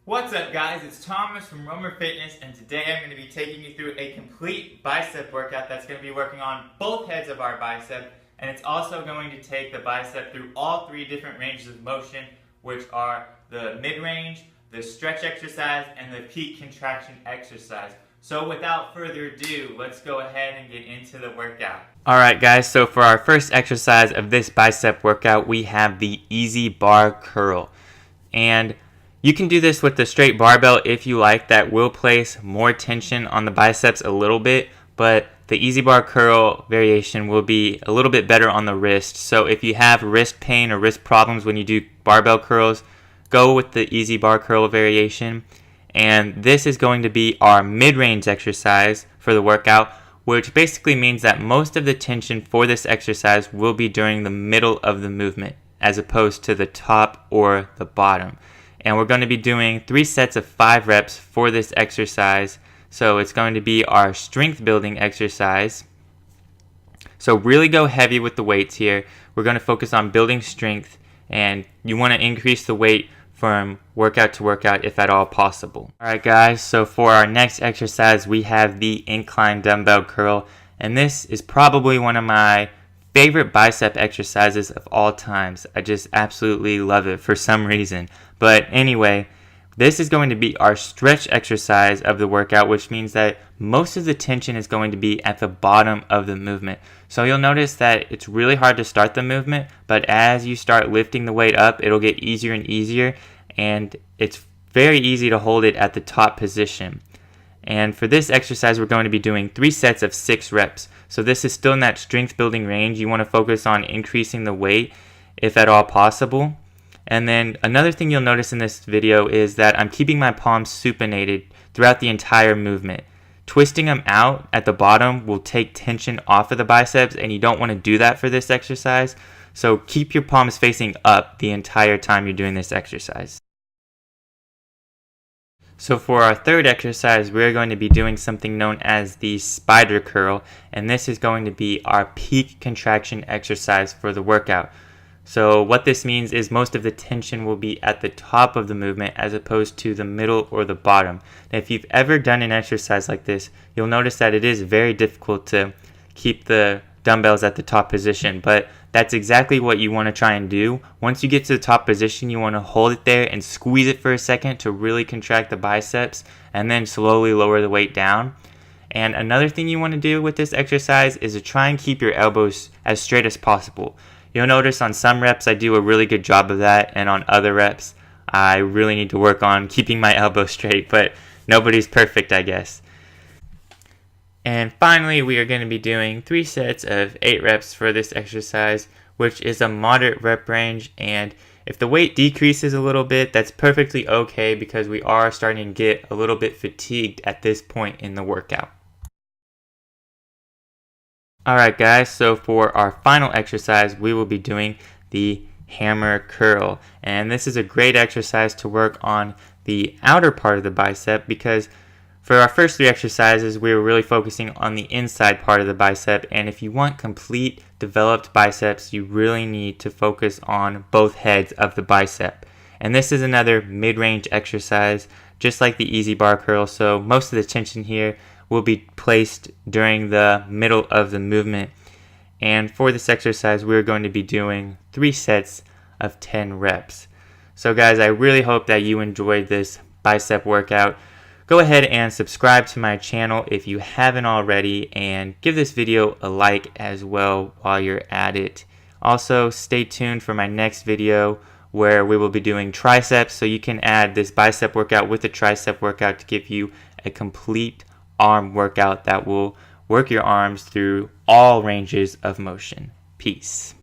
What's up guys, it's Thomas from RohmerFitness, and today I'm going to be taking you through a complete bicep workout that's going to be working on both heads of our bicep, and it's also going to take the bicep through all three different ranges of motion, which are the mid-range, the stretch exercise, and the peak contraction exercise. So without further ado, let's go ahead and get into the workout. Alright guys, so for our first exercise of this bicep workout, we have the easy bar curl. And you can do this with the straight barbell if you like. That will place more tension on the biceps a little bit, but the easy bar curl variation will be a little bit better on the wrist. So if you have wrist pain or wrist problems when you do barbell curls, go with the easy bar curl variation. And this is going to be our mid-range exercise for the workout, which basically means that most of the tension for this exercise will be during the middle of the movement as opposed to the top or the bottom. And we're going to be doing 3 sets of 5 reps for this exercise. So it's going to be our strength building exercise. So really go heavy with the weights here. We're going to focus on building strength, and you want to increase the weight from workout to workout if at all possible. Alright guys, so for our next exercise we have the incline dumbbell curl, and this is probably one of my favorite bicep exercises of all times. I just absolutely love it for some reason. But anyway, this is going to be our stretch exercise of the workout, which means that most of the tension is going to be at the bottom of the movement. So you'll notice that it's really hard to start the movement, but as you start lifting the weight up, it'll get easier and easier, and it's very easy to hold it at the top position. And for this exercise, we're going to be doing 3 sets of 6 reps. So this is still in that strength building range. You want to focus on increasing the weight if at all possible. And then another thing you'll notice in this video is that I'm keeping my palms supinated throughout the entire movement. Twisting them out at the bottom will take tension off of the biceps, and you don't want to do that for this exercise. So keep your palms facing up the entire time you're doing this exercise. So for our third exercise, we're going to be doing something known as the spider curl, and this is going to be our peak contraction exercise for the workout. So what this means is most of the tension will be at the top of the movement as opposed to the middle or the bottom. Now, if you've ever done an exercise like this, you'll notice that it is very difficult to keep the dumbbells at the top position, but that's exactly what you want to try and do. Once you get to the top position, you want to hold it there and squeeze it for a second to really contract the biceps, and then slowly lower the weight down. And another thing you want to do with this exercise is to try and keep your elbows as straight as possible. You'll notice on some reps I do a really good job of that, and on other reps I really need to work on keeping my elbow straight, but nobody's perfect, I guess. And finally, we are going to be doing 3 sets of 8 reps for this exercise, which is a moderate rep range. And if the weight decreases a little bit, that's perfectly okay, because we are starting to get a little bit fatigued at this point in the workout. Alright guys, so for our final exercise, we will be doing the hammer curl. And this is a great exercise to work on the outer part of the bicep, because for our first 3 exercises, we were really focusing on the inside part of the bicep, and if you want complete developed biceps, you really need to focus on both heads of the bicep. And this is another mid-range exercise, just like the easy bar curl, so most of the tension here will be placed during the middle of the movement. And for this exercise, we're going to be doing 3 sets of 10 reps. So guys, I really hope that you enjoyed this bicep workout. Go ahead and subscribe to my channel if you haven't already, and give this video a like as well while you're at it. Also, stay tuned for my next video where we will be doing triceps, so you can add this bicep workout with the tricep workout to give you a complete arm workout that will work your arms through all ranges of motion. Peace.